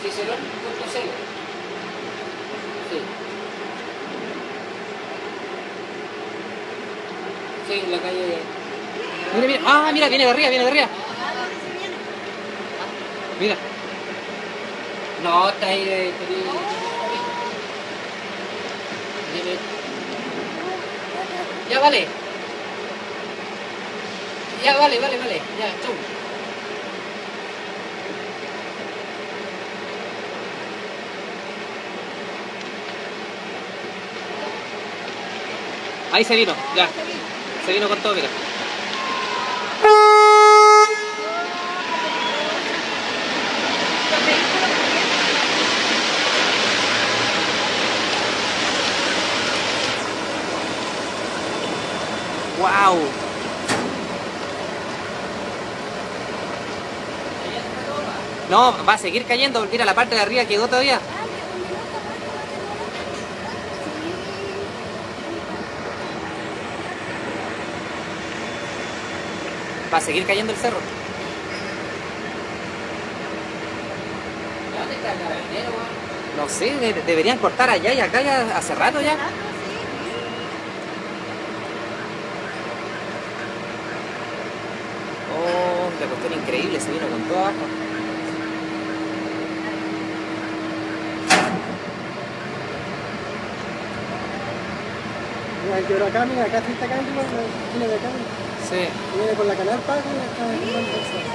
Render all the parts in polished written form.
Cicerón.cl. Sí. Sí, en la calle. Mira, mira. Ah, mira, viene de arriba, viene de arriba. Mira. No, está ahí de. Ya vale. Ya vale. Ya, chau. Ahí se vino, ya. Se vino con todo, mira. ¡Wow! No, va a seguir cayendo. Mira, la parte de arriba quedó todavía. Va a seguir cayendo el cerro. ¿Dónde está el carabinero, weón? No sé, deberían cortar allá y acá ya hace rato ya. Oh, la cuestión increíble, se vino con todo abajo. Mira, el que acá, mira, acá se está cayendo, viene de acá. Sí. Viene por la canal Paco y acá Sí, en mira,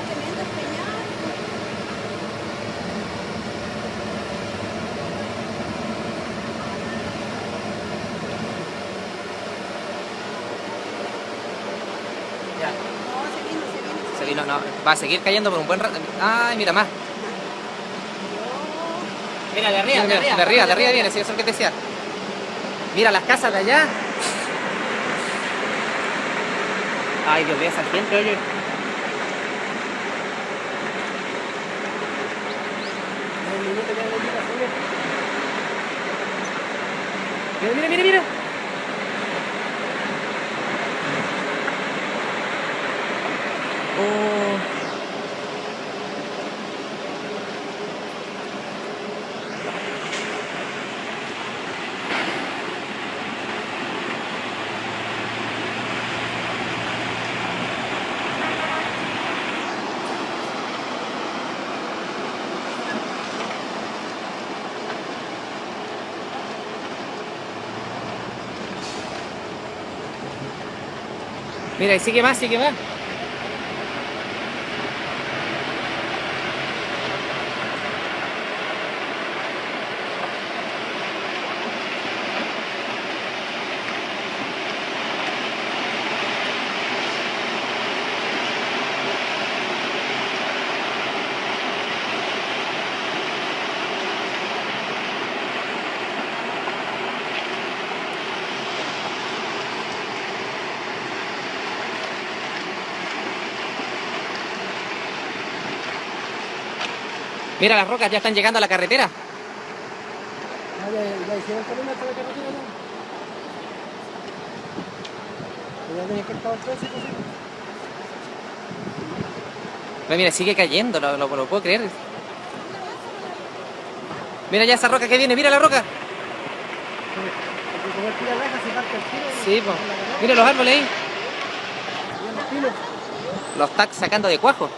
tremendo peñón. Ya. No, se Se vino, no, va a seguir cayendo por un buen rato. Ay, mira más. Mira, de arriba, Mira, de arriba viene, sí, eso es lo que te decía. Mira las casas de allá. Ay, Dios mío, esa gente, oye. Mira. Oh. Mira, y sigue más. Mira, las rocas ya están llegando a la carretera. Ah, ya hicieron el camino hasta la carretera, ¿no? Ya tenés que estar atrás, sí. Pero mira, sigue cayendo, lo puedo creer. Mira ya esa roca que viene, mira la roca. Porque como el tira raja se parte el tiro. Sí, pues. Mira los árboles ahí. Y los pinos. Los está sacando de cuajo.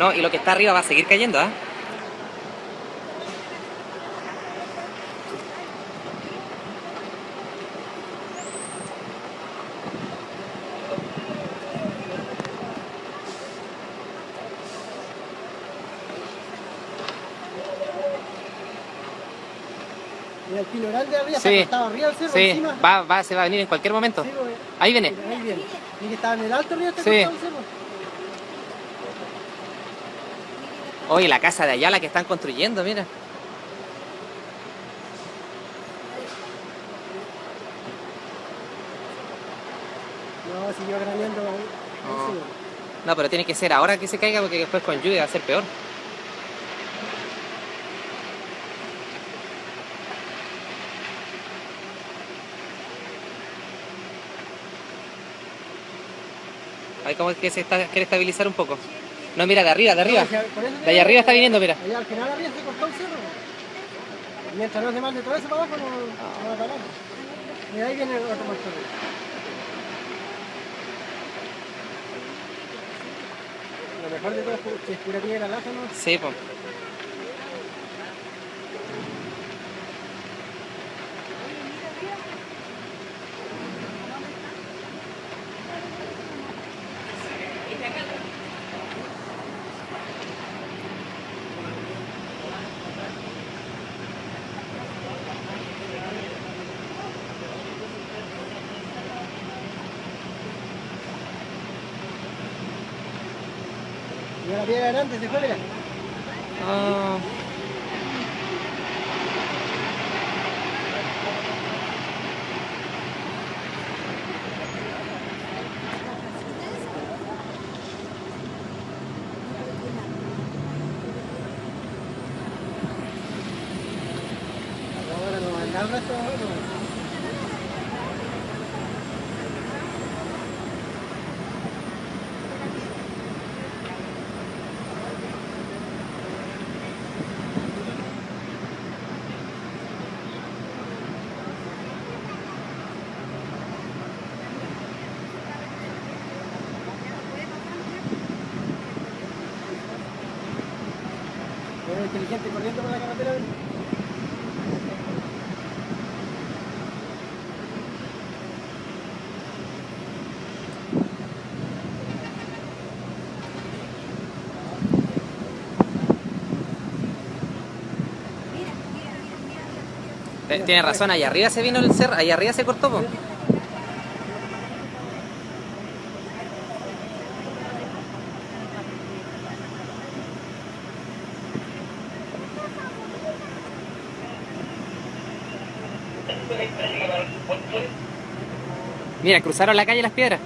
No, y lo que está arriba va a seguir cayendo, ¿ah? Mira el pinoral de arriba, Sí, estaba arriba del cerro, sí, encima. se va a venir en cualquier momento. Sí, pues, Ahí viene. mira, ahí viene. Y que estaba en el alto arriba, está Sí. cortado el cerro. Oye, la casa de allá, la que están construyendo, mira. No, siguió graneando. Oh. No, pero tiene que ser ahora que se caiga porque después con lluvia va a ser peor. Ahí como que quiere estabilizar un poco. No, mira, de arriba, de arriba. De allá arriba está viniendo, mira. Allá al final arriba se cortó el cerro. Mientras no se mande todo eso para abajo, no va a parar. Y ahí viene otro más tarde. Lo mejor de todo es que es pura piedra laja, ¿no? Sí, pues. Y la piedra grande se fue, mira. Ah. Ahora no anda el resto, no. Era inteligente corriendo por la carretera. Tiene razón, allá arriba se vino el cerro, allá arriba se cortó, po. Mira, cruzaron la calle las piedras.